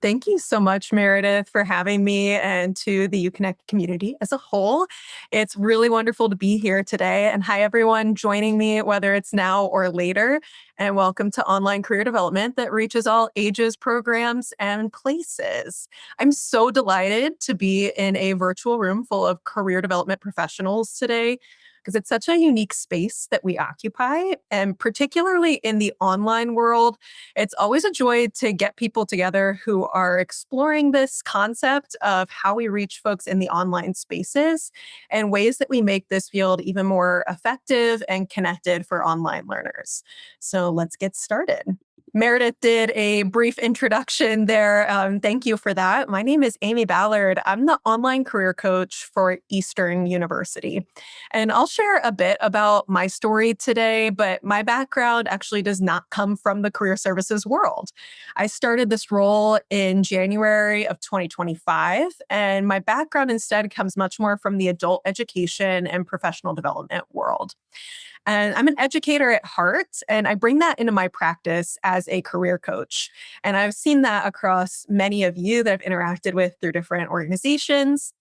Thank you so much, Meredith, for having me and to the UConnect community as a whole. It's really wonderful to be here today. And hi, everyone joining me, whether it's now or later. And welcome to Online Career Development that reaches all ages, programs, and places. I'm so delighted to be in a virtual room full of career development professionals today because it's such a unique space that we occupy. And particularly in the online world, it's always a joy to get people together who are exploring this concept of how we reach folks in the online spaces and ways that we make this field even more effective and connected for online learners. So let's get started. Meredith did a brief introduction there. Thank you for that. My name is Amy Ballard. I'm the online career coach for Eastern University. And I'll share a bit about my story today, but my background actually does not come from the career services world. I started this role in January of 2025, and my background instead comes much more from the adult education and professional development world. And I'm an educator at heart, and I bring that into my practice as a career coach. And I've seen that across many of you that I've interacted with through different organizations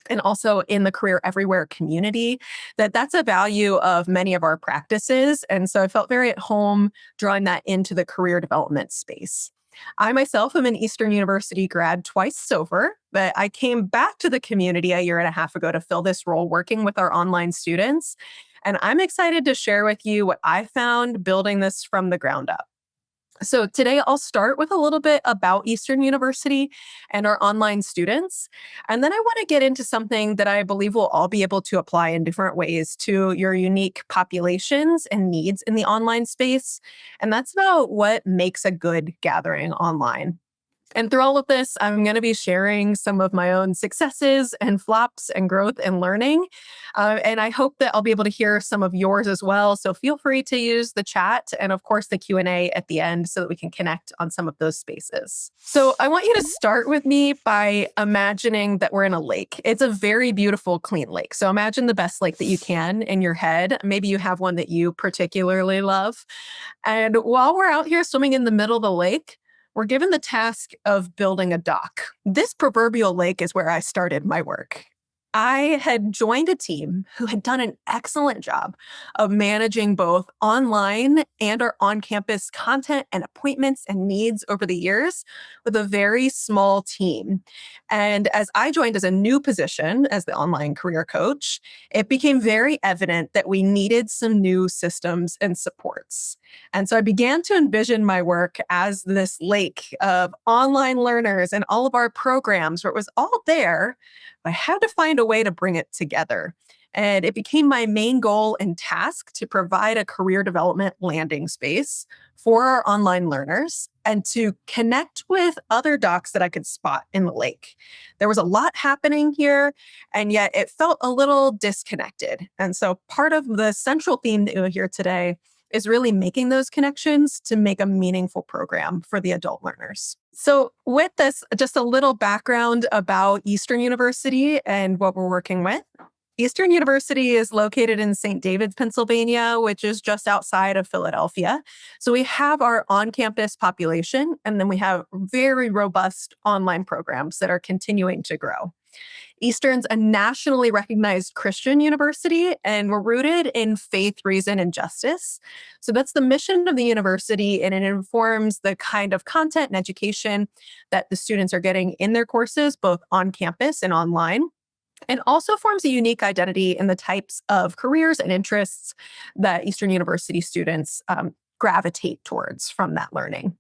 and also in the Career Everywhere community, that's a value of many of our practices. And so I felt very at home drawing that into the career development space. I myself am an Eastern University grad twice over, but I came back to the community a year and a half ago to fill this role working with our online students. And I'm excited to share with you what I found building this from the ground up. So today I'll start with a little bit about Eastern University and our online students. And then I want to get into something that I believe we'll all be able to apply in different ways to your unique populations and needs in the online space. And that's about what makes a good gathering online. And through all of this, I'm going to be sharing some of my own successes and flops and growth and learning. And I hope that I'll be able to hear some of yours as well. So feel free to use the chat and of course the Q&A at the end so that we can connect on some of those spaces. So I want you to start with me by imagining that we're in a lake. It's a very beautiful, clean lake. So imagine the best lake that you can in your head. Maybe you have one that you particularly love. And while we're out here swimming in the middle of the lake, we're given the task of building a dock. This proverbial lake is where I started my work. I had joined a team who had done an excellent job of managing both online and our on-campus content and appointments and needs over the years with a very small team. And as I joined as a new position as the online career coach, it became very evident that we needed some new systems and supports. And so I began to envision my work as this lake of online learners and all of our programs where it was all there. I had to find a way to bring it together. And it became my main goal and task to provide a career development landing space for our online learners and to connect with other docs that I could spot in the lake. There was a lot happening here, and yet it felt a little disconnected. And so part of the central theme that you'll hear today is really making those connections to make a meaningful program for the adult learners. So with this, just a little background about Eastern University and what we're working with. Eastern University is located in St. David's, Pennsylvania, which is just outside of Philadelphia. So we have our on-campus population, and then we have very robust online programs that are continuing to grow. Eastern's a nationally recognized Christian university, and we're rooted in faith, reason, and justice. So that's the mission of the university, and it informs the kind of content and education that the students are getting in their courses, both on campus and online. And also forms a unique identity in the types of careers and interests that Eastern University students gravitate towards from that learning.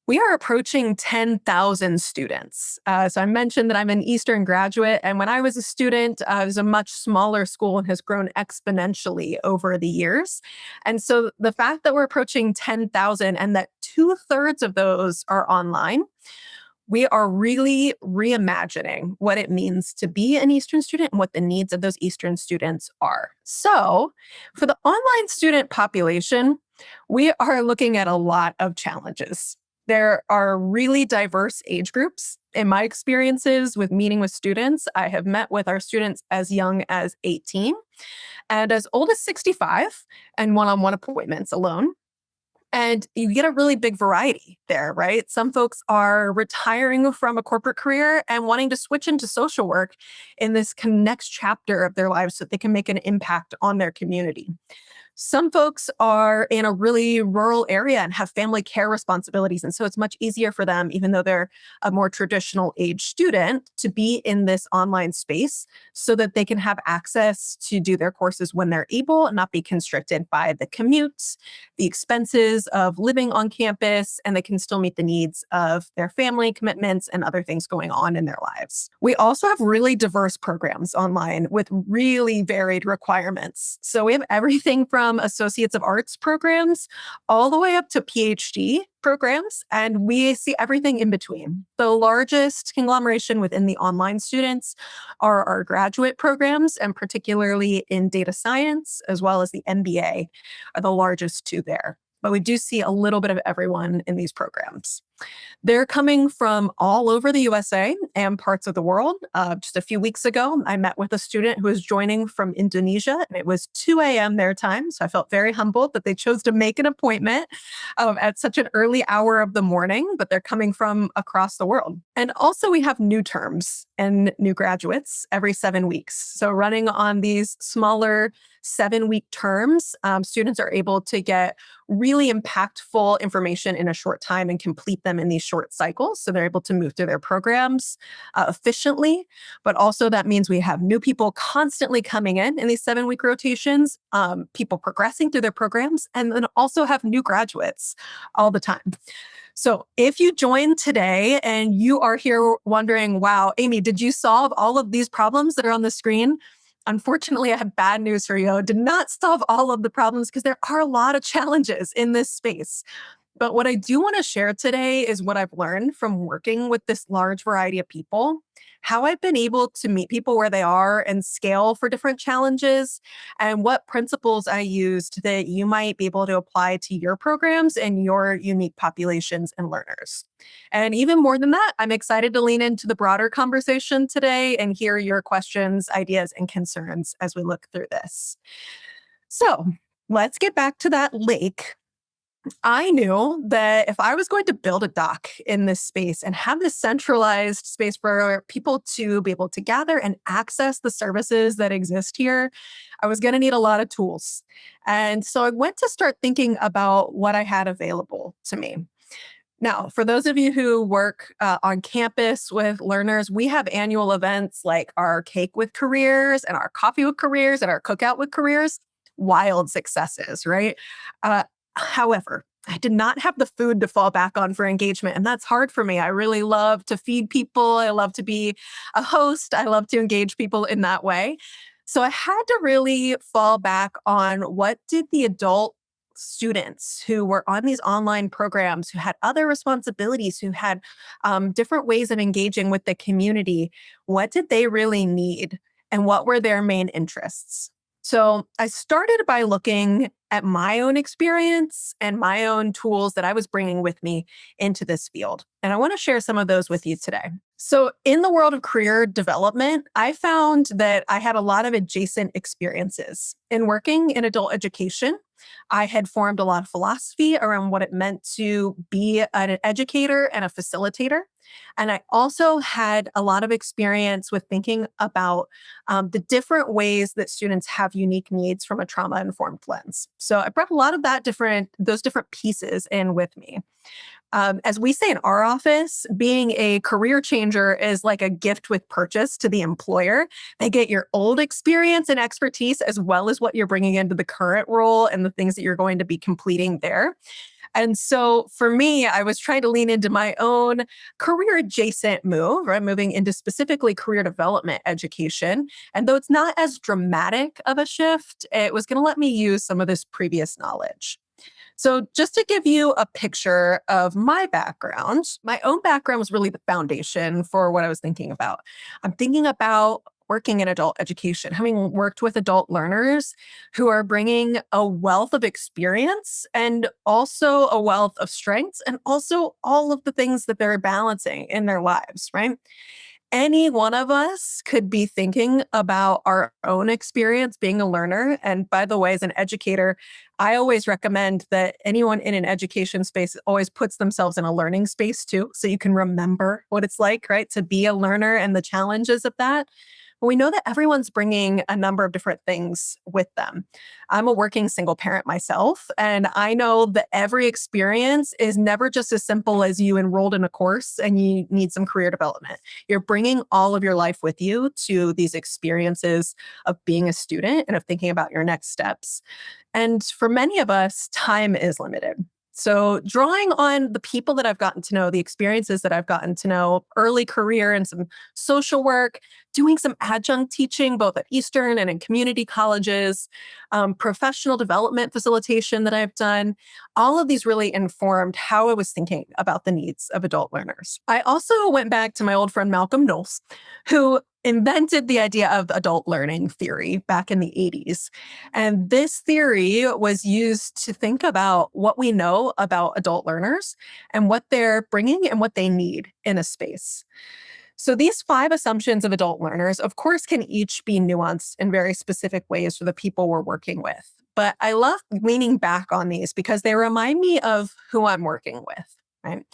We are approaching 10,000 students. So I mentioned that I'm an Eastern graduate, and when I was a student, it was a much smaller school and has grown exponentially over the years. And so the fact that we're approaching 10,000 and that 2/3 of those are online, we are really reimagining what it means to be an Eastern student and what the needs of those Eastern students are. So for the online student population, we are looking at a lot of challenges. There are really diverse age groups. In my experiences with meeting with students, I have met with our students as young as 18 and as old as 65 and one-on-one appointments alone. And you get a really big variety there, right? Some folks are retiring from a corporate career and wanting to switch into social work in this next chapter of their lives so that they can make an impact on their community. Some folks are in a really rural area and have family care responsibilities. And so it's much easier for them, even though they're a more traditional age student, to be in this online space so that they can have access to do their courses when they're able and not be constricted by the commutes, the expenses of living on campus, and they can still meet the needs of their family commitments and other things going on in their lives. We also have really diverse programs online with really varied requirements. So we have everything from Associates of Arts programs all the way up to PhD programs, and we see everything in between. The largest conglomeration within the online students are our graduate programs, and particularly in data science, as well as the MBA, are the largest two there. But we do see a little bit of everyone in these programs. They're coming from all over the USA and parts of the world. Just a few weeks ago, I met with a student who was joining from Indonesia, and it was 2 a.m. their time. So I felt very humbled that they chose to make an appointment at such an early hour of the morning, but they're coming from across the world. And also, we have new terms and new graduates every 7 weeks. So running on these smaller 7-week terms, students are able to get really impactful information in a short time and complete them in these short cycles. So they're able to move through their programs efficiently. But also that means we have new people constantly coming in these 7-week rotations, people progressing through their programs, and then also have new graduates all the time. So if you join today and you are here wondering, wow, Amy, did you solve all of these problems that are on the screen? Unfortunately, I have bad news for you. I did not solve all of the problems because there are a lot of challenges in this space. But what I do want to share today is what I've learned from working with this large variety of people, how I've been able to meet people where they are and scale for different challenges, and what principles I used that you might be able to apply to your programs and your unique populations and learners. And even more than that, I'm excited to lean into the broader conversation today and hear your questions, ideas, and concerns as we look through this. So let's get back to that lake. I knew that if I was going to build a dock in this space and have this centralized space for people to be able to gather and access the services that exist here, I was going to need a lot of tools. And so I went to start thinking about what I had available to me. Now, for those of you who work on campus with learners, we have annual events like our Cake with Careers and our Coffee with Careers and our Cookout with Careers. Wild successes, right? However, I did not have the food to fall back on for engagement, and that's hard for me. I really love to feed people. I love to be a host. I love to engage people in that way. So I had to really fall back on what did the adult students who were on these online programs, who had other responsibilities, who had different ways of engaging with the community, what did they really need? And what were their main interests? So I started by looking at my own experience and my own tools that I was bringing with me into this field. And I want to share some of those with you today. So in the world of career development, I found that I had a lot of adjacent experiences. In working in adult education, I had formed a lot of philosophy around what it meant to be an educator and a facilitator. And I also had a lot of experience with thinking about the different ways that students have unique needs from a trauma-informed lens. So I brought a lot of those different pieces in with me. As we say in our office, being a career changer is like a gift with purchase to the employer. They get your old experience and expertise as well as what you're bringing into the current role and the things that you're going to be completing there. And so for me, I was trying to lean into my own career adjacent move, right? Moving into specifically career development education. And though it's not as dramatic of a shift, it was going to let me use some of this previous knowledge. So just to give you a picture of my background, my own background was really the foundation for what I was thinking about. I'm thinking about working in adult education, having worked with adult learners who are bringing a wealth of experience and also a wealth of strengths and also all of the things that they're balancing in their lives, right? any one of us could be thinking about our own experience being a learner. And by the way, as an educator, I always recommend that anyone in an education space always puts themselves in a learning space too, so you can remember what it's like, right, to be a learner and the challenges of that. But we know that everyone's bringing a number of different things with them. I'm a working single parent myself, and I know that every experience is never just as simple as you enrolled in a course and you need some career development. You're bringing all of your life with you to these experiences of being a student and of thinking about your next steps. And for many of us, time is limited. So, drawing on the people that I've gotten to know, the experiences that I've gotten to know, early career and some social work, doing some adjunct teaching, both at Eastern and in community colleges, professional development facilitation that I've done, all of these really informed how I was thinking about the needs of adult learners. I also went back to my old friend Malcolm Knowles, who invented the idea of adult learning theory back in the 80s. And this theory was used to think about what we know about adult learners and what they're bringing and what they need in a space. So these 5 assumptions of adult learners, of course, can each be nuanced in very specific ways for the people we're working with. But I love leaning back on these because they remind me of who I'm working with. Right.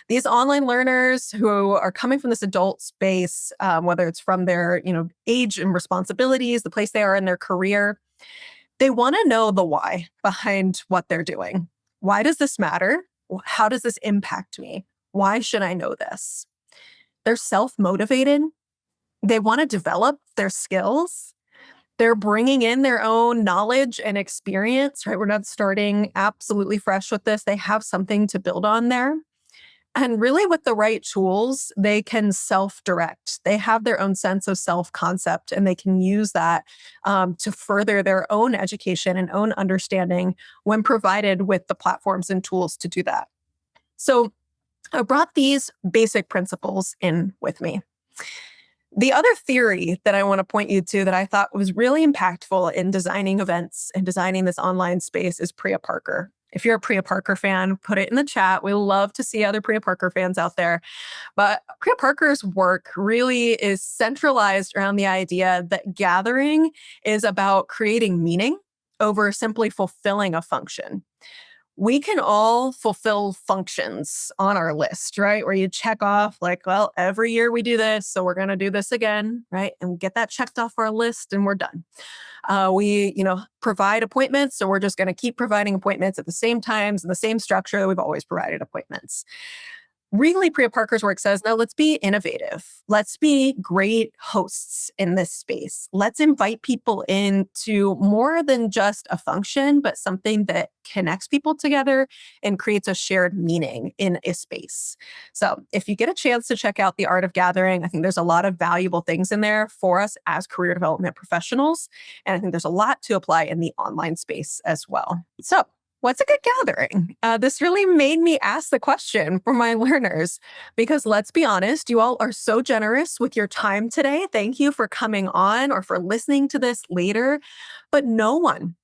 These online learners who are coming from this adult space, whether it's from their, age and responsibilities, the place they are in their career, they want to know the why behind what they're doing. Why does this matter? How does this impact me? Why should I know this? They're self-motivated. They want to develop their skills. They're bringing in their own knowledge and experience, right? We're not starting absolutely fresh with this. They have something to build on there. And really, with the right tools, they can self-direct. They have their own sense of self-concept, and they can use that to further their own education and own understanding when provided with the platforms and tools to do that. So I brought these basic principles in with me. The other theory that I want to point you to that I thought was really impactful in designing events and designing this online space is Priya Parker. If you're a Priya Parker fan, put it in the chat. We love to see other Priya Parker fans out there. But Priya Parker's work really is centralized around the idea that gathering is about creating meaning over simply fulfilling a function. We can all fulfill functions on our list, right? Where you check off like, well, every year we do this, so we're going to do this again, right? And we get that checked off our list and we're done. We provide appointments, so we're just going to keep providing appointments at the same times and the same structure that we've always provided appointments. Really, Priya Parker's work says, no, let's be innovative. Let's be great hosts in this space. Let's invite people into more than just a function, but something that connects people together and creates a shared meaning in a space. So if you get a chance to check out The Art of Gathering, I think there's a lot of valuable things in there for us as career development professionals. And I think there's a lot to apply in the online space as well. So what's a good gathering? This really made me ask the question for my learners because let's be honest, you all are so generous with your time today. Thank you for coming on or for listening to this later. But no one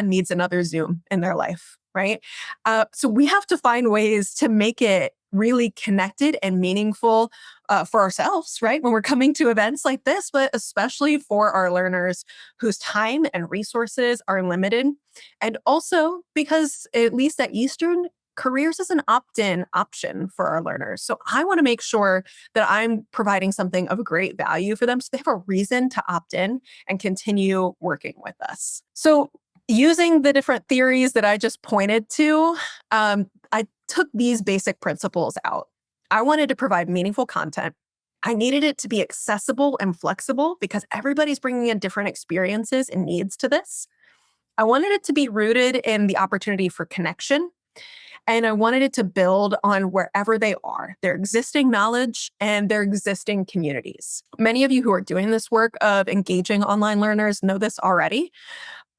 needs another Zoom in their life, right? So we have to find ways to make it really connected and meaningful for ourselves, right? When we're coming to events like this, but especially for our learners whose time and resources are limited. And also because, at least at Eastern, careers is an opt-in option for our learners. So I want to make sure that I'm providing something of great value for them so they have a reason to opt in and continue working with us. So using the different theories that I just pointed to, I took these basic principles out. I wanted to provide meaningful content. I needed it to be accessible and flexible because everybody's bringing in different experiences and needs to this. I wanted it to be rooted in the opportunity for connection. And I wanted it to build on wherever they are, their existing knowledge and their existing communities. Many of you who are doing this work of engaging online learners know this already,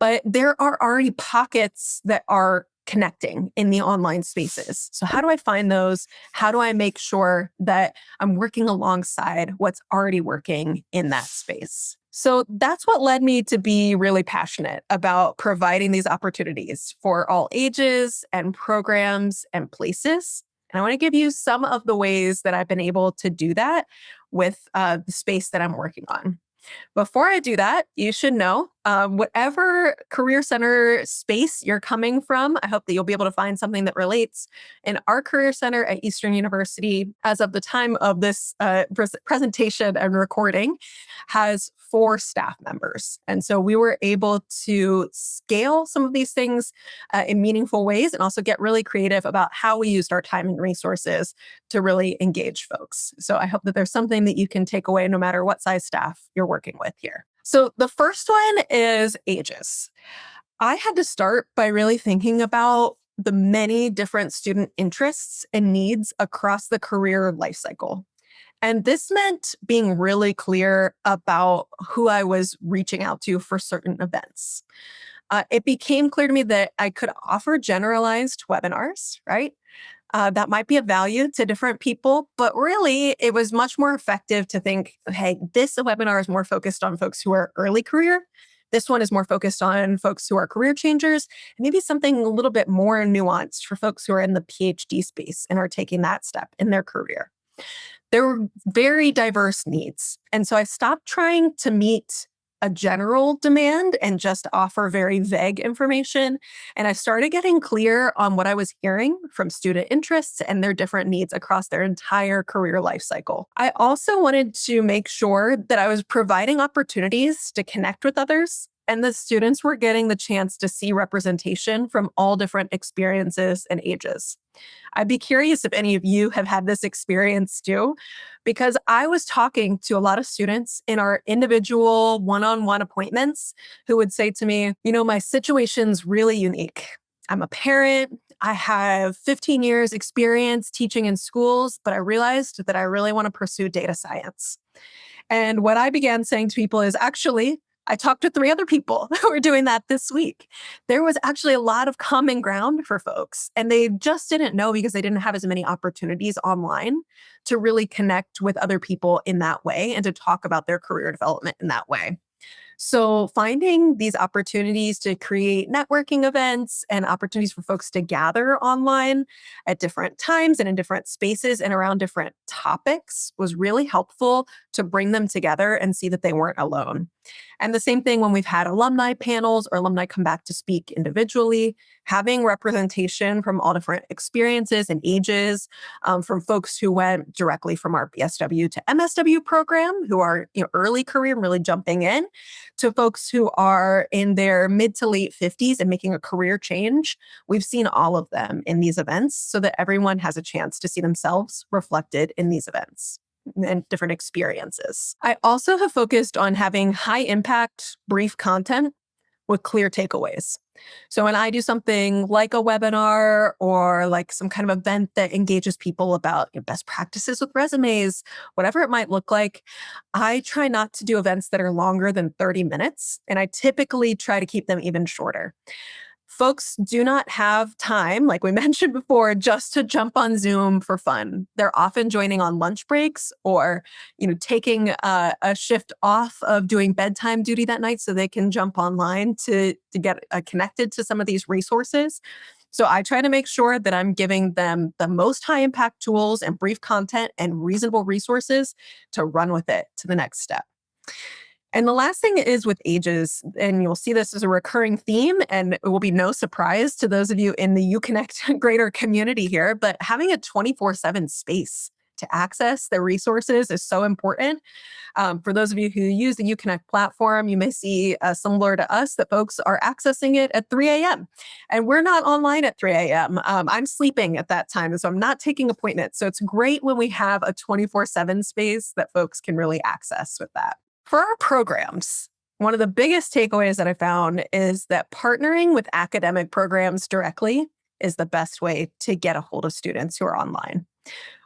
but there are already pockets that are connecting in the online spaces. So how do I find those? How do I make sure that I'm working alongside what's already working in that space? So that's what led me to be really passionate about providing these opportunities for all ages and programs and places. And I want to give you some of the ways that I've been able to do that with the space that I'm working on. Before I do that, you should know whatever Career Center space you're coming from, I hope that you'll be able to find something that relates. In our Career Center at Eastern University, as of the time of this presentation and recording, has 4 staff members. And so we were able to scale some of these things in meaningful ways and also get really creative about how we used our time and resources to really engage folks. So I hope that there's something that you can take away no matter what size staff you're working with here. So the first one is ages. I had to start by really thinking about the many different student interests and needs across the career lifecycle. And this meant being really clear about who I was reaching out to for certain events. It became clear to me that I could offer generalized webinars, right? That might be of value to different people, but really it was much more effective to think, hey, this webinar is more focused on folks who are early career. This one is more focused on folks who are career changers, and maybe something a little bit more nuanced for folks who are in the PhD space and are taking that step in their career. There were very diverse needs. And so I stopped trying to meet a general demand and just offer very vague information. And I started getting clear on what I was hearing from student interests and their different needs across their entire career life cycle. I also wanted to make sure that I was providing opportunities to connect with others, and the students were getting the chance to see representation from all different experiences and ages. I'd be curious if any of you have had this experience too, because I was talking to a lot of students in our individual one-on-one appointments who would say to me, my situation's really unique. I'm a parent. I have 15 years experience teaching in schools, but I realized that I really want to pursue data science. And what I began saying to people is actually, I talked to 3 other people who were doing that this week. There was actually a lot of common ground for folks, and they just didn't know because they didn't have as many opportunities online to really connect with other people in that way and to talk about their career development in that way. So finding these opportunities to create networking events and opportunities for folks to gather online at different times and in different spaces and around different topics was really helpful to bring them together and see that they weren't alone. And the same thing when we've had alumni panels or alumni come back to speak individually, having representation from all different experiences and ages, from folks who went directly from our BSW to MSW program, who are early career and really jumping in, to folks who are in their mid to late 50s and making a career change. We've seen all of them in these events so that everyone has a chance to see themselves reflected in these events and different experiences. I also have focused on having high impact, brief content with clear takeaways. So when I do something like a webinar or like some kind of event that engages people about best practices with resumes, whatever it might look like, I try not to do events that are longer than 30 minutes. And I typically try to keep them even shorter. Folks do not have time, like we mentioned before, just to jump on Zoom for fun. They're often joining on lunch breaks or, taking a shift off of doing bedtime duty that night so they can jump online to get connected to some of these resources. So I try to make sure that I'm giving them the most high impact tools and brief content and reasonable resources to run with it to the next step. And the last thing is with ages, and you'll see this as a recurring theme, and it will be no surprise to those of you in the UConnect greater community here, but having a 24/7 space to access the resources is so important. For those of you who use the UConnect platform, you may see similar to us that folks are accessing it at 3 a.m. And we're not online at 3 a.m. I'm sleeping at that time, and so I'm not taking appointments. So it's great when we have a 24/7 space that folks can really access with that. For our programs, one of the biggest takeaways that I found is that partnering with academic programs directly is the best way to get a hold of students who are online.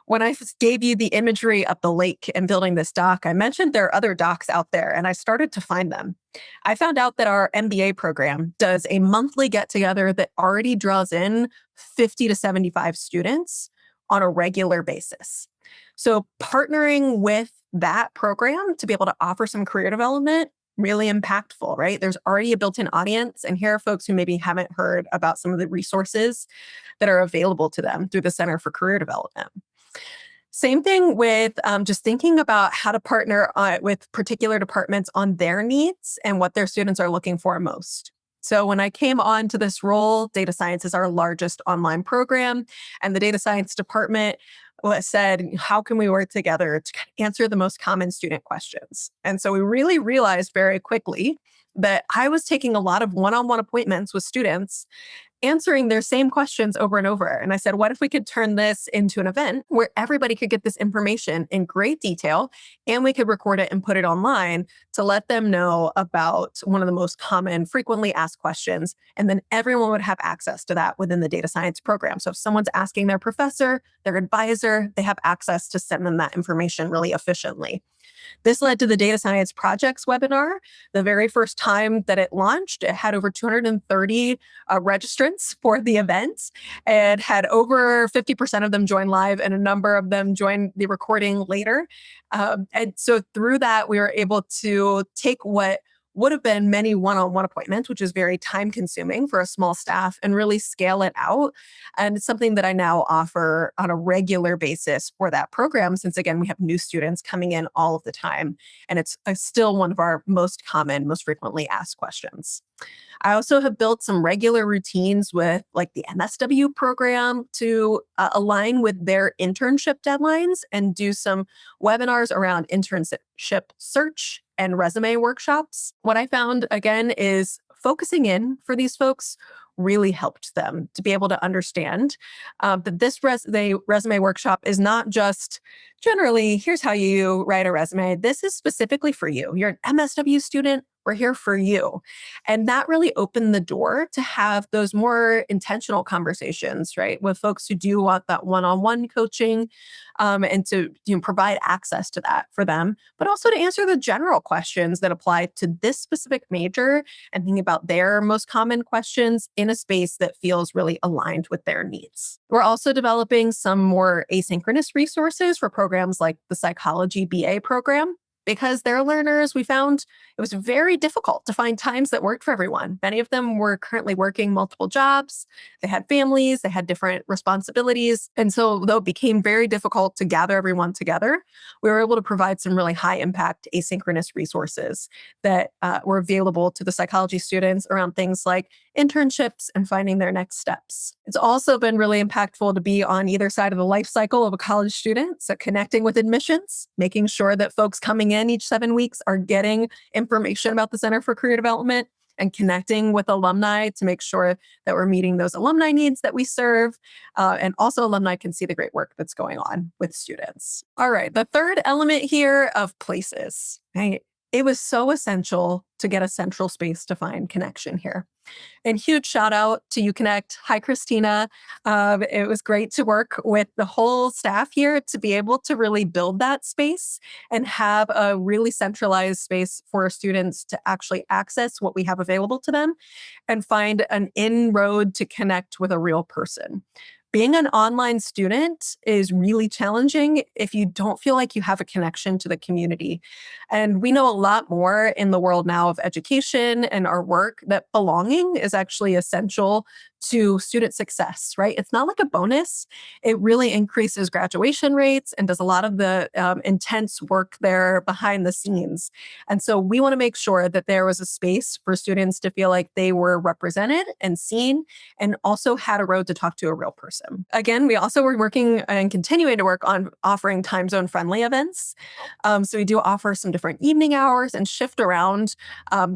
When I gave you the imagery of the lake and building this dock, I mentioned there are other docks out there, and I started to find them. I found out that our MBA program does a monthly get-together that already draws in 50 to 75 students on a regular basis. So partnering with that program to be able to offer some career development really impactful, right? There's already a built-in audience, and here are folks who maybe haven't heard about some of the resources that are available to them through the Center for Career Development. Same thing with just thinking about how to partner with particular departments on their needs and what their students are looking for most. So when I came on to this role, data science is our largest online program, and the data science department said, how can we work together to answer the most common student questions? And so we really realized very quickly that I was taking a lot of one-on-one appointments with students answering their same questions over and over. And I said, what if we could turn this into an event where everybody could get this information in great detail and we could record it and put it online to let them know about one of the most common, frequently asked questions. And then everyone would have access to that within the data science program. So if someone's asking their professor, their advisor, they have access to send them that information really efficiently. This led to the Data Science Projects webinar. The very first time that it launched, it had over 230 registrants for the event and had over 50% of them join live and a number of them join the recording later. And so through that, we were able to take what would have been many one-on-one appointments, which is very time consuming for a small staff, and really scale it out. And it's something that I now offer on a regular basis for that program, since again, we have new students coming in all of the time. And it's still one of our most common, most frequently asked questions. I also have built some regular routines with like the MSW program to align with their internship deadlines and do some webinars around internship search and resume workshops. What I found again is focusing in for these folks really helped them to be able to understand that this resume workshop is not just generally, here's how you write a resume. This is specifically for you. You're an MSW student. We're here for you. And that really opened the door to have those more intentional conversations, right? With folks who do want that one-on-one coaching and to provide access to that for them, but also to answer the general questions that apply to this specific major and thinking about their most common questions in a space that feels really aligned with their needs. We're also developing some more asynchronous resources for programs like the Psychology BA program. Because their learners, we found it was very difficult to find times that worked for everyone. Many of them were currently working multiple jobs. They had families, they had different responsibilities. And so, though it became very difficult to gather everyone together, we were able to provide some really high impact asynchronous resources that were available to the psychology students around things like internships and finding their next steps. It's also been really impactful to be on either side of the life cycle of a college student. So connecting with admissions, making sure that folks coming in each 7 weeks are getting information about the Center for Career Development and connecting with alumni to make sure that we're meeting those alumni needs that we serve. And also alumni can see the great work that's going on with students. All right, the third element here of places, right? It was so essential to get a central space to find connection here. And huge shout out to UConnect. Hi, Christina. It was great to work with the whole staff here to be able to really build that space and have a really centralized space for students to actually access what we have available to them and find an inroad to connect with a real person. Being an online student is really challenging if you don't feel like you have a connection to the community. And we know a lot more in the world now of education and our work that belonging is actually essential to student success, right? It's not like a bonus. It really increases graduation rates and does a lot of the intense work there behind the scenes. And so we want to make sure that there was a space for students to feel like they were represented and seen and also had a road to talk to a real person. Again, we also were working and continuing to work on offering time zone friendly events. So we do offer some different evening hours and shift around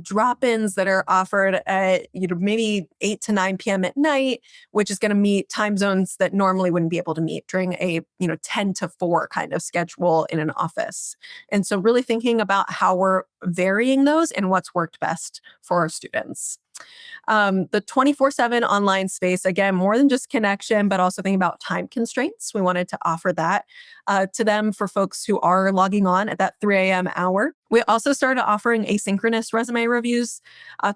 drop-ins that are offered at maybe 8 to 9 p.m. at night, which is going to meet time zones that normally wouldn't be able to meet during a 10 to 4 kind of schedule in an office. And so really thinking about how we're varying those and what's worked best for our students. The 24/7 online space, again, more than just connection, but also thinking about time constraints. We wanted to offer that to them for folks who are logging on at that 3 a.m. hour. We also started offering asynchronous resume reviews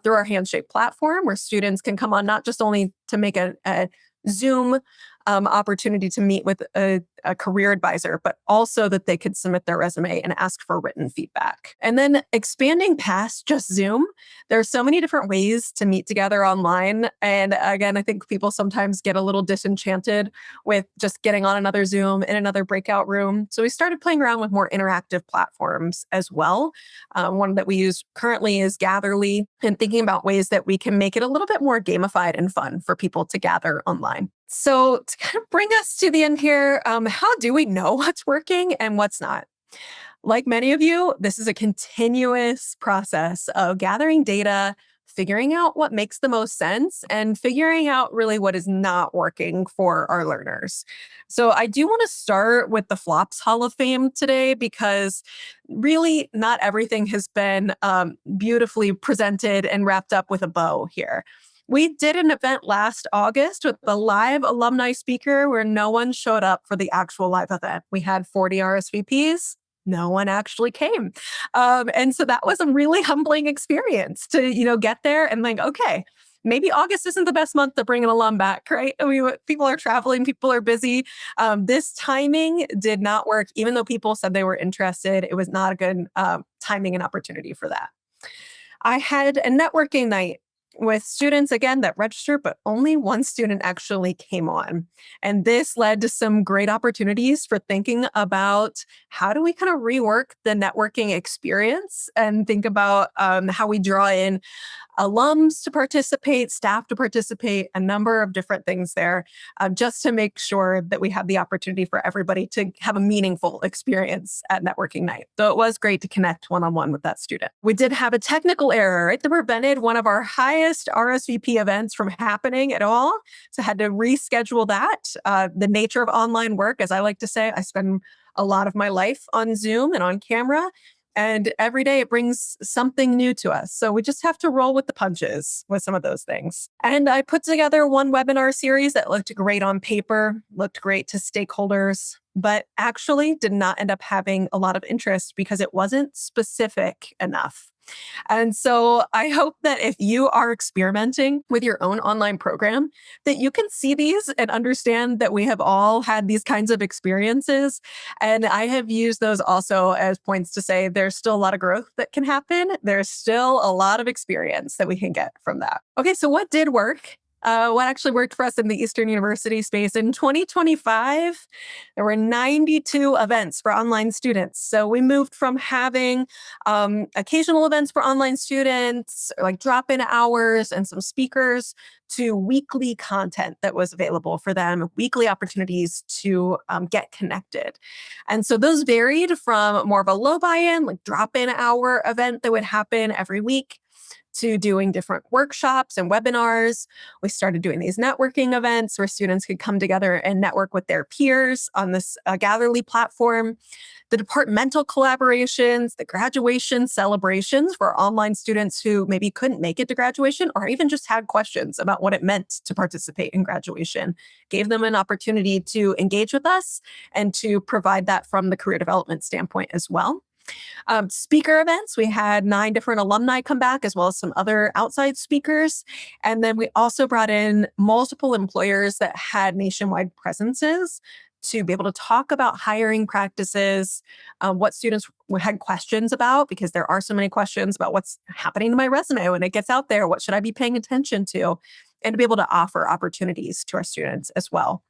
through our Handshake platform, where students can come on not just only to make a Zoom opportunity to meet with a a career advisor, but also that they could submit their resume and ask for written feedback. And then expanding past just Zoom, there are so many different ways to meet together online. And again, I think people sometimes get a little disenchanted with just getting on another Zoom in another breakout room. So we started playing around with more interactive platforms as well. One that we use currently is Gatherly, and thinking about ways that we can make it a little bit more gamified and fun for people to gather online. So to kind of bring us to the end here, how do we know what's working and what's not? Like many of you, this is a continuous process of gathering data, figuring out what makes the most sense, and figuring out really what is not working for our learners. So I do want to start with the Flops Hall of Fame today, because really not everything has been beautifully presented and wrapped up with a bow here. We did an event last August with the live alumni speaker where no one showed up for the actual live event. We had 40 RSVPs. No one actually came. And so that was a really humbling experience to, get there and think, okay, maybe August isn't the best month to bring an alum back, right? People are traveling, people are busy. This timing did not work. Even though people said they were interested, it was not a good timing and opportunity for that. I had a networking night with students, again, that registered, but only one student actually came on. And this led to some great opportunities for thinking about how do we kind of rework the networking experience and think about how we draw in alums to participate, staff to participate, a number of different things there, just to make sure that we have the opportunity for everybody to have a meaningful experience at networking night. So it was great to connect one-on-one with that student. We did have a technical error, right, that prevented one of our highest RSVP events from happening at all. So I had to reschedule that. The nature of online work, as I like to say, I spend a lot of my life on Zoom and on camera. And every day it brings something new to us. So we just have to roll with the punches with some of those things. And I put together one webinar series that looked great on paper, looked great to stakeholders, but actually did not end up having a lot of interest because it wasn't specific enough. And so I hope that if you are experimenting with your own online program, that you can see these and understand that we have all had these kinds of experiences. And I have used those also as points to say there's still a lot of growth that can happen. There's still a lot of experience that we can get from that. Okay, so what did work? What actually worked for us in the Eastern University space in 2025, there were 92 events for online students. So we moved from having occasional events for online students, like drop-in hours and some speakers, to weekly content that was available for them, weekly opportunities to get connected. And so those varied from more of a low buy-in, like drop-in hour event that would happen every week, to doing different workshops and webinars. We started doing these networking events where students could come together and network with their peers on this Gatherly platform. The departmental collaborations, the graduation celebrations for online students who maybe couldn't make it to graduation or even just had questions about what it meant to participate in graduation, gave them an opportunity to engage with us and to provide that from the career development standpoint as well. Speaker events, we had 9 different alumni come back, as well as some other outside speakers. And then we also brought in multiple employers that had nationwide presences to be able to talk about hiring practices, what students had questions about, because there are so many questions about what's happening to my resume when it gets out there, what should I be paying attention to, and to be able to offer opportunities to our students as well.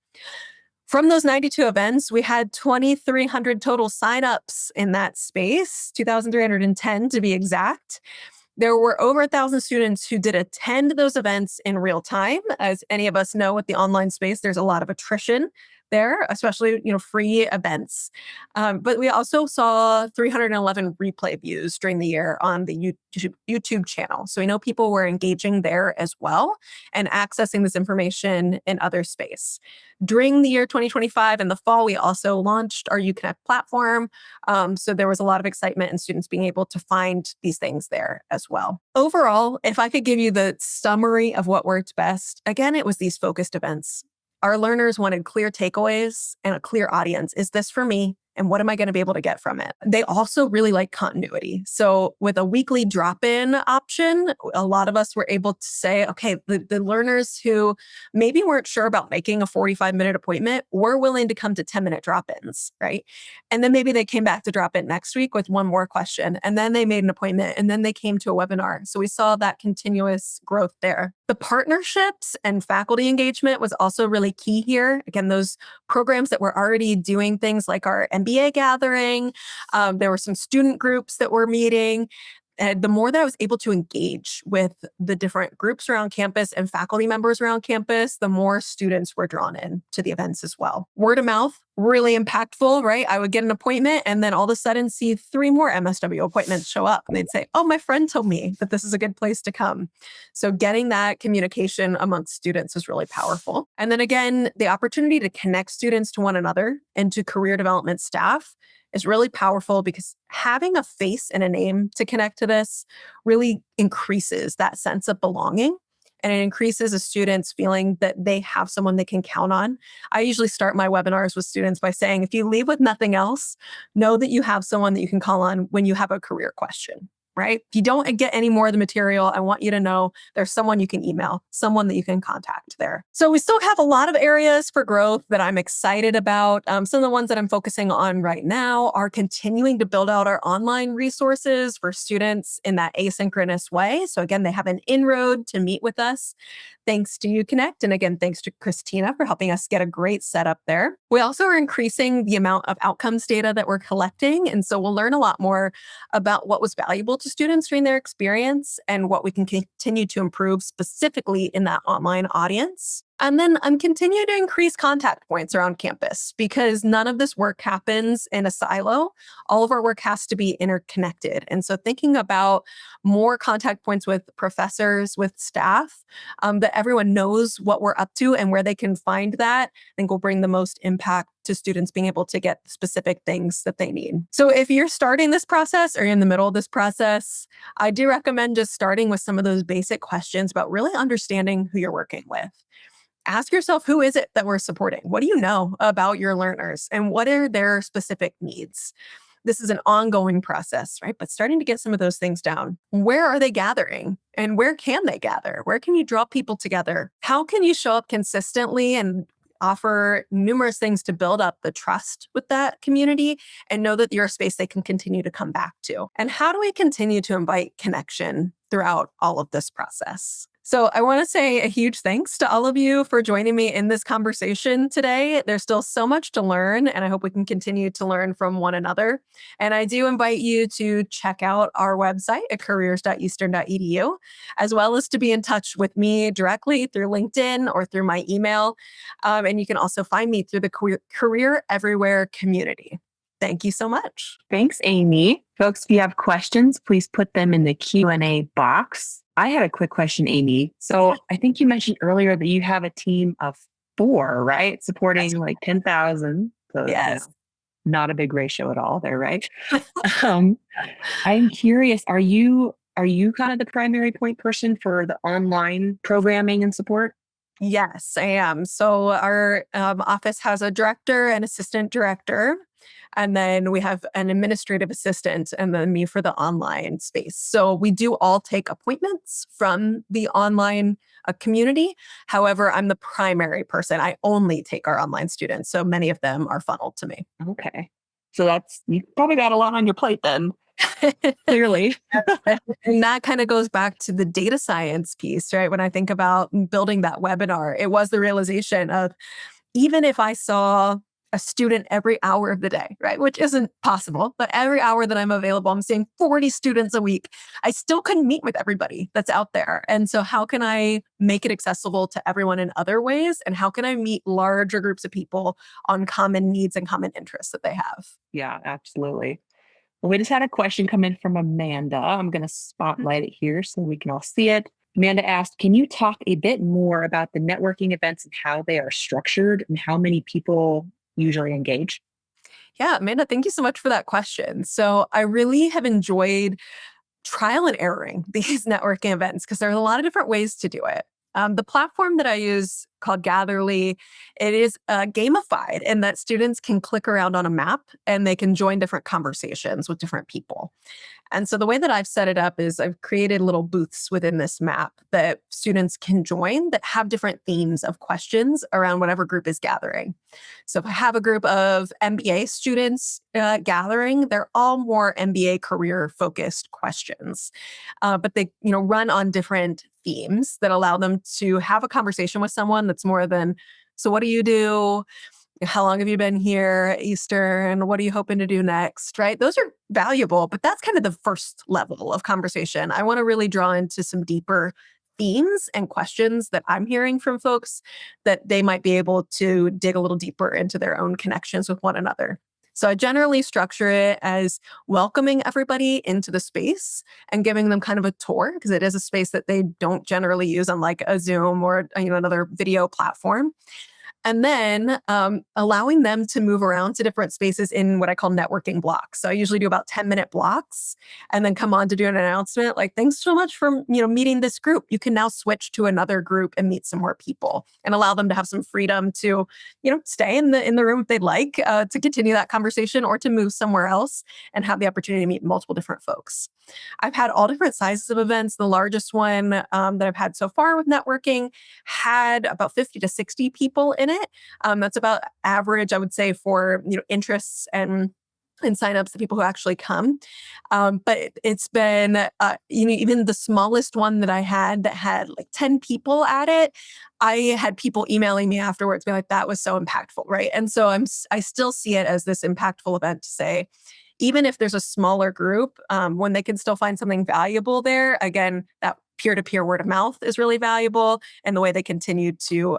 From those 92 events, we had 2,300 total signups in that space, 2,310 to be exact. There were over 1,000 students who did attend those events in real time. As any of us know, with the online space, there's a lot of attrition there, especially free events. But we also saw 311 replay views during the year on the YouTube channel. So we know people were engaging there as well and accessing this information in other space. During the year 2025 in the fall, we also launched our UConnect platform. So there was a lot of excitement and students being able to find these things there as well. Overall, if I could give you the summary of what worked best, again, it was these focused events. Our learners wanted clear takeaways and a clear audience. Is this for me? and what am I going to be able to get from it? They also really like continuity. So with a weekly drop-in option, a lot of us were able to say, okay, the learners who maybe weren't sure about making a 45-minute appointment were willing to come to 10-minute drop-ins, right? And then maybe they came back to drop in next week with one more question, and then they made an appointment, and then they came to a webinar. So we saw that continuous growth there. The partnerships and faculty engagement was also really key here. Again, those programs that were already doing things like our MBA gathering, there were some student groups that were meeting. And the more that I was able to engage with the different groups around campus and faculty members around campus, the more students were drawn in to the events as well. Word of mouth, really impactful, right? I would get an appointment and then all of a sudden see 3 more MSW appointments show up. And they'd say, oh, my friend told me that this is a good place to come. So getting that communication amongst students is really powerful. And then again, the opportunity to connect students to one another and to career development staff is really powerful because having a face and a name to connect to this really increases that sense of belonging. And it increases a student's feeling that they have someone they can count on. I usually start my webinars with students by saying, if you leave with nothing else, know that you have someone that you can call on when you have a career question. Right? If you don't get any more of the material, I want you to know there's someone you can email, someone that you can contact there. So we still have a lot of areas for growth that I'm excited about. Some of the ones that I'm focusing on right now are continuing to build out our online resources for students in that asynchronous way. So again, they have an inroad to meet with us. Thanks to UConnect. And again, thanks to Christina for helping us get a great setup there. We also are increasing the amount of outcomes data that we're collecting. And so we'll learn a lot more about what was valuable to students during their experience and what we can continue to improve specifically in that online audience. And then I'm continuing to increase contact points around campus because none of this work happens in a silo. All of our work has to be interconnected. And so thinking about more contact points with professors, with staff, that everyone knows what we're up to and where they can find that, I think will bring the most impact to students being able to get specific things that they need. So if you're starting this process or you're in the middle of this process, I do recommend just starting with some of those basic questions about really understanding who you're working with. Ask yourself, who is it that we're supporting? What do you know about your learners and what are their specific needs? This is an ongoing process, right? But starting to get some of those things down. Where are they gathering? And where can they gather? Where can you draw people together? How can you show up consistently and offer numerous things to build up the trust with that community and know that you're a space they can continue to come back to? And how do we continue to invite connection throughout all of this process? So I want to say a huge thanks to all of you for joining me in this conversation today. There's still so much to learn, and I hope we can continue to learn from one another. And I do invite you to check out our website at careers.eastern.edu, as well as to be in touch with me directly through LinkedIn or through my email. And you can also find me through the Career Everywhere community. Thank you so much. Thanks, Amy. Folks, if you have questions, please put them in the Q&A box. I had a quick question, Amy. So I think you mentioned earlier that you have a team of 4, right? Supporting like 10,000. So, yes. Not a big ratio at all there, right? I'm curious, are you kind of the primary point person for the online programming and support? Yes, I am. So our office has a director and assistant director. And then we have an administrative assistant and then me for the online space. So we do all take appointments from the online community. However, I'm the primary person. I only take our online students. So many of them are funneled to me. Okay. So you probably got a lot on your plate then. Clearly. And that kind of goes back to the data science piece, right? When I think about building that webinar, it was the realization of even if I saw a student every hour of the day, right? Which isn't possible, but every hour that I'm available, I'm seeing 40 students a week. I still couldn't meet with everybody that's out there. And so how can I make it accessible to everyone in other ways? And how can I meet larger groups of people on common needs and common interests that they have? Yeah, absolutely. Well, we just had a question come in from Amanda. I'm going to spotlight it here so we can all see it. Amanda asked, can you talk a bit more about the networking events and how they are structured and how many people usually engage? Yeah, Amanda, thank you so much for that question. So I really have enjoyed trial and erroring these networking events because there are a lot of different ways to do it. The platform that I use called Gatherly. It is gamified in that students can click around on a map and they can join different conversations with different people. And so the way that I've set it up is I've created little booths within this map that students can join that have different themes of questions around whatever group is gathering. So if I have a group of MBA students gathering, they're all more MBA career focused questions, but they run on different themes that allow them to have a conversation with someone that's more than, so what do you do? How long have you been here at Eastern? What are you hoping to do next? Right? Those are valuable, but that's kind of the first level of conversation. I want to really draw into some deeper themes and questions that I'm hearing from folks that they might be able to dig a little deeper into their own connections with one another. So I generally structure it as welcoming everybody into the space and giving them kind of a tour, because it is a space that they don't generally use on like a Zoom or another video platform. And then allowing them to move around to different spaces in what I call networking blocks. So I usually do about 10-minute blocks and then come on to do an announcement like, thanks so much for meeting this group. You can now switch to another group and meet some more people, and allow them to have some freedom to stay in the room if they'd like, to continue that conversation, or to move somewhere else and have the opportunity to meet multiple different folks. I've had all different sizes of events. The largest one that I've had so far with networking had about 50 to 60 people in it. That's about average, I would say, for interests and signups, the people who actually come. But it's been, even the smallest one that I had that had like 10 people at it, I had people emailing me afterwards being like, that was so impactful, right? And so I still see it as this impactful event to say, even if there's a smaller group, when they can still find something valuable there, again, that peer-to-peer word of mouth is really valuable, and the way they continue to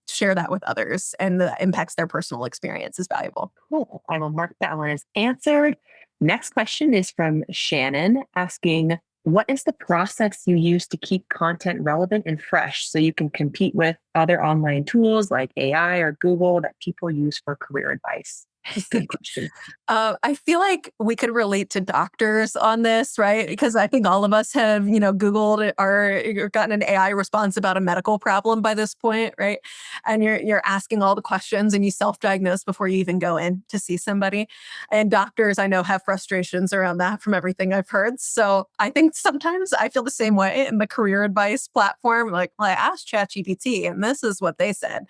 share that with others and that impacts their personal experience is valuable. Cool. I will mark that one as answered. Next question is from Shannon asking, what is the process you use to keep content relevant and fresh so you can compete with other online tools like AI or Google that people use for career advice? Good question. I feel like we could relate to doctors on this, right? Because I think all of us have, Googled or gotten an AI response about a medical problem by this point, right? And you're asking all the questions and you self-diagnose before you even go in to see somebody. And doctors, I know, have frustrations around that from everything I've heard. So I think sometimes I feel the same way in the career advice platform. Like, well, I asked ChatGPT and this is what they said.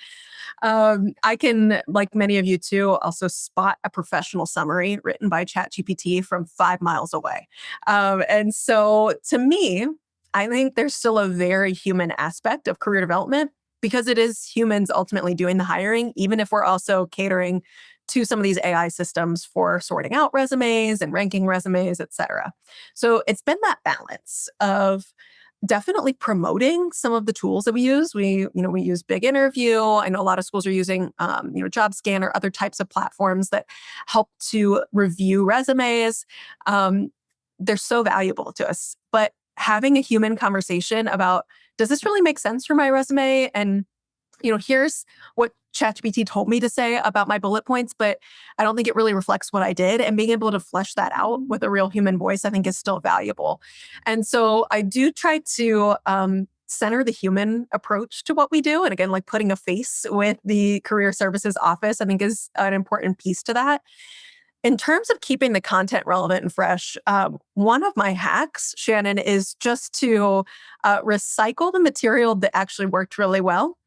I can, like many of you too, also spot a professional summary written by ChatGPT from 5 miles away. And so to me, I think there's still a very human aspect of career development, because it is humans ultimately doing the hiring, even if we're also catering to some of these AI systems for sorting out resumes and ranking resumes, et cetera. So it's been that balance of definitely promoting some of the tools that we use. We use Big Interview. I know a lot of schools are using, Job Scan or other types of platforms that help to review resumes. They're so valuable to us. But having a human conversation about, does this really make sense for my resume? And here's what ChatGPT told me to say about my bullet points, but I don't think it really reflects what I did. And being able to flesh that out with a real human voice, I think, is still valuable. And so I do try to center the human approach to what we do. And again, like putting a face with the career services office, I think, is an important piece to that. In terms of keeping the content relevant and fresh, one of my hacks, Shannon, is just to recycle the material that actually worked really well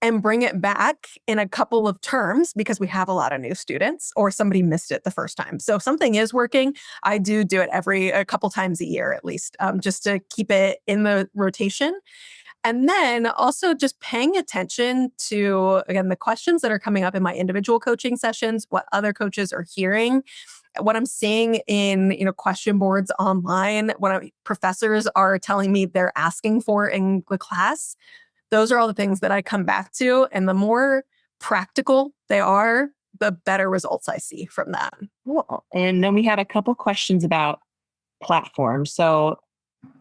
and bring it back in a couple of terms, because we have a lot of new students or somebody missed it the first time. So if something is working, I do it a couple times a year at least, just to keep it in the rotation. And then also just paying attention to, again, the questions that are coming up in my individual coaching sessions, what other coaches are hearing, what I'm seeing in question boards online, what professors are telling me they're asking for in the class. Those are all the things that I come back to. And the more practical they are, the better results I see from that. Cool. And then we had a couple questions about platforms. So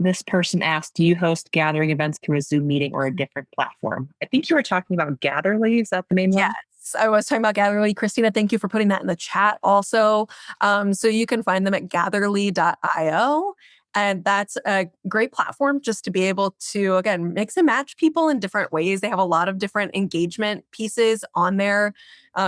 this person asked, do you host gathering events through a Zoom meeting or a different platform? I think you were talking about Gatherly. Is that the main one? Yes, I was talking about Gatherly. Christina, thank you for putting that in the chat also. So you can find them at gatherly.io. And that's a great platform just to be able to, again, mix and match people in different ways. They have a lot of different engagement pieces on there.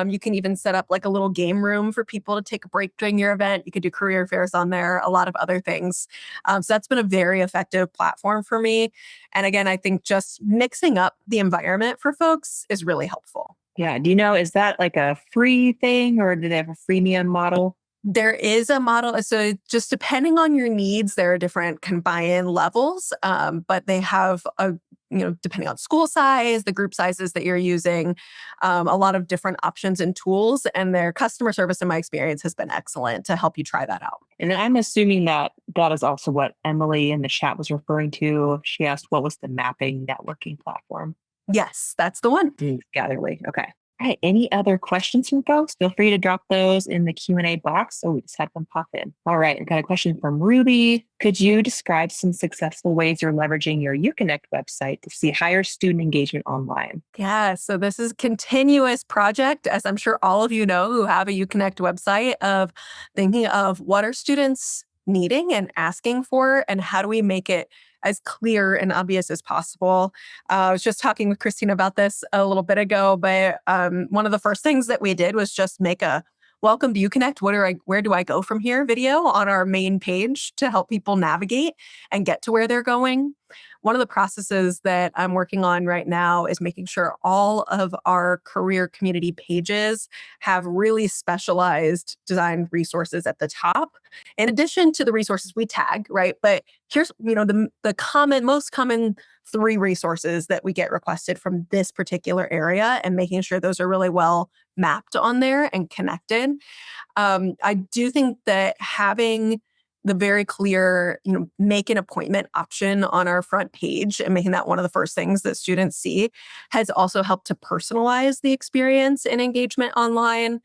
You can even set up like a little game room for people to take a break during your event. You could do career fairs on there, a lot of other things. So that's been a very effective platform for me. And again, I think just mixing up the environment for folks is really helpful. Yeah. Do you know, is that like a free thing or do they have a freemium model? There is a model. So just depending on your needs, there are different kind of buy-in levels, but they have depending on school size, the group sizes that you're using, a lot of different options and tools. And their customer service, in my experience, has been excellent to help you try that out. And I'm assuming that that is also what Emily in the chat was referring to. She asked, what was the mapping networking platform? Yes, that's the one. Gatherly. Okay. All right. Any other questions from folks? Feel free to drop those in the Q&A box. So we just had them pop in. All right. I got a question from Ruby. Could you describe some successful ways you're leveraging your UConnect website to see higher student engagement online? Yeah, so this is a continuous project, as I'm sure all of you know who have a UConnect website, of thinking of what are students needing and asking for, and how do we make it as clear and obvious as possible. I was just talking with Christina about this a little bit ago, but one of the first things that we did was just make a welcome to UConnect. Where do I go from here video on our main page to help people navigate and get to where they're going. One of the processes that I'm working on right now is making sure all of our career community pages have really specialized design resources at the top, in addition to the resources we tag, right? But here's, the most common 3 resources that we get requested from this particular area, and making sure those are really well mapped on there and connected. I do think that having the very clear, make an appointment option on our front page and making that one of the first things that students see has also helped to personalize the experience and engagement online,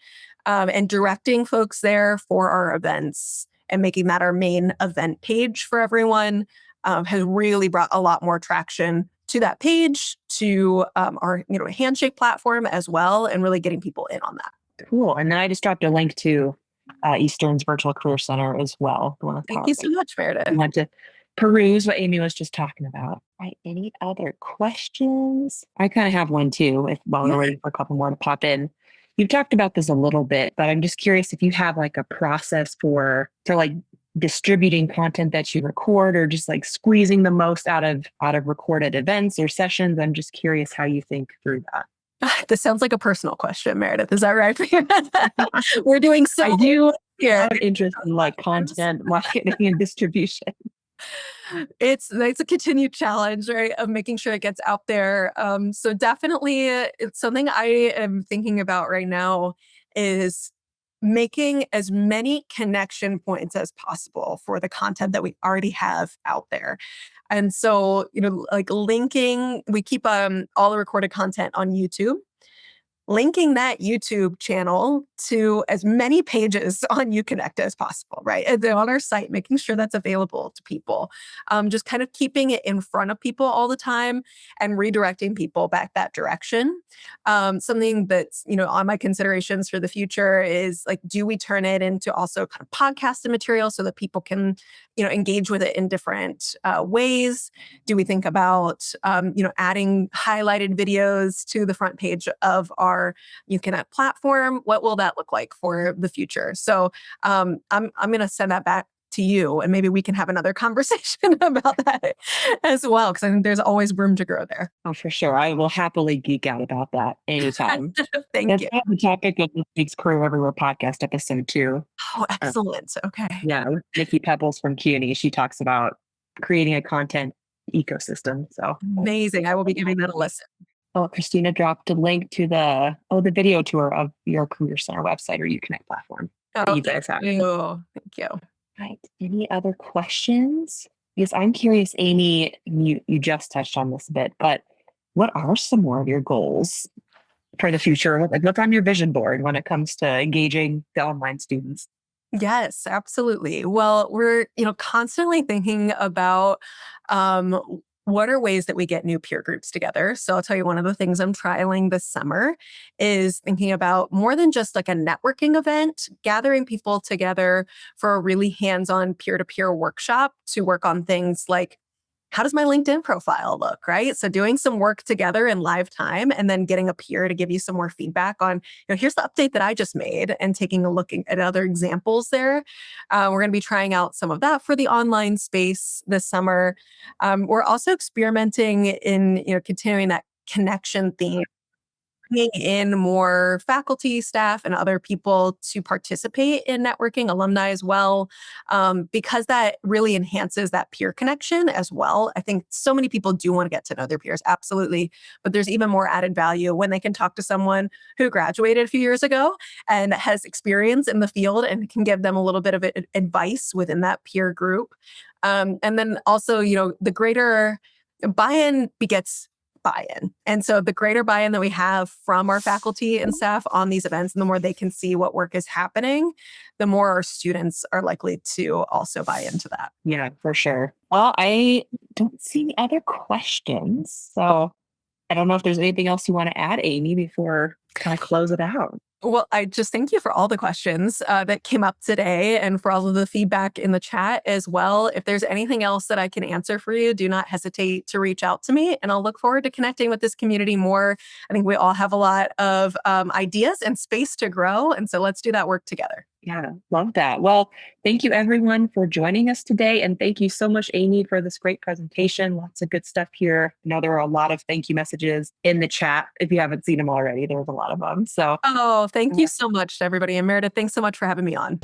and directing folks there for our events and making that our main event page for everyone has really brought a lot more traction to that page, to our handshake platform as well, and really getting people in on that. Cool. And then I just dropped a link to Eastern's Virtual Career Center as well. The one with Thank you so much, Meredith. I want to peruse what Amy was just talking about. All right. Any other questions? I kind of have one too, while we're waiting for a couple more to pop in. You've talked about this a little bit, but I'm just curious if you have like a process for like distributing content that you record, or just like squeezing the most out of recorded events or sessions. I'm just curious how you think through that. This sounds like a personal question, Meredith. Is that right? We're doing so. I do have an interest in like content marketing and distribution. It's a continued challenge, right, of making sure it gets out there. So definitely, it's something I am thinking about right now, is making as many connection points as possible for the content that we already have out there. And so, like linking, we keep all the recorded content on YouTube. Linking that YouTube channel to as many pages on UConnect as possible, right? And then on our site, making sure that's available to people. Just kind of keeping it in front of people all the time and redirecting people back that direction. Something that's, on my considerations for the future is like, do we turn it into also kind of podcasted material so that people can, engage with it in different ways? Do we think about, adding highlighted videos to the front page of our UConnect platform? What will that look like for the future? So I'm going to send that back to you, and maybe we can have another conversation about that as well, because I think there's always room to grow there. Oh, for sure. I will happily geek out about that anytime. Thank you. That's the topic of this week's Career Everywhere podcast episode 2. Oh, excellent. Okay. Yeah, with Nikki Pebbles from CUNY. She talks about creating a content ecosystem. So amazing. I will be giving that a listen. Oh, Christina dropped a link to the video tour of your Career Center website or UConnect platform. Oh, you guys have. Thank you. Right. Any other questions? Because I'm curious, Amy, you just touched on this a bit, but what are some more of your goals for the future? What's on your vision board when it comes to engaging the online students? Yes, absolutely. Well, we're, constantly thinking about what are ways that we get new peer groups together? So I'll tell you, one of the things I'm trialing this summer is thinking about more than just like a networking event, gathering people together for a really hands-on peer-to-peer workshop to work on things like, how does my LinkedIn profile look, right? So doing some work together in live time and then getting a peer to give you some more feedback on, here's the update that I just made, and taking a look at other examples there. We're going to be trying out some of that for the online space this summer. We're also experimenting in, continuing that connection theme, bringing in more faculty, staff, and other people to participate in networking, alumni as well, because that really enhances that peer connection as well. I think so many people do want to get to know their peers, absolutely. But there's even more added value when they can talk to someone who graduated a few years ago and has experience in the field and can give them a little bit of advice within that peer group. And then also, the greater buy-in begets buy-in. And so the greater buy-in that we have from our faculty and staff on these events, and the more they can see what work is happening, the more our students are likely to also buy into that. Yeah, for sure. Well, I don't see any other questions. So I don't know if there's anything else you want to add, Amy, before kind of close it out. Well, I just thank you for all the questions that came up today, and for all of the feedback in the chat as well. If there's anything else that I can answer for you, do not hesitate to reach out to me, and I'll look forward to connecting with this community more. I think we all have a lot of ideas and space to grow, and so let's do that work together. Yeah, love that. Well, thank you everyone for joining us today. And thank you so much, Amy, for this great presentation. Lots of good stuff here. I know there are a lot of thank you messages in the chat. If you haven't seen them already, there was a lot of them. So, Oh, thank you so much to everybody. And Meredith, thanks so much for having me on.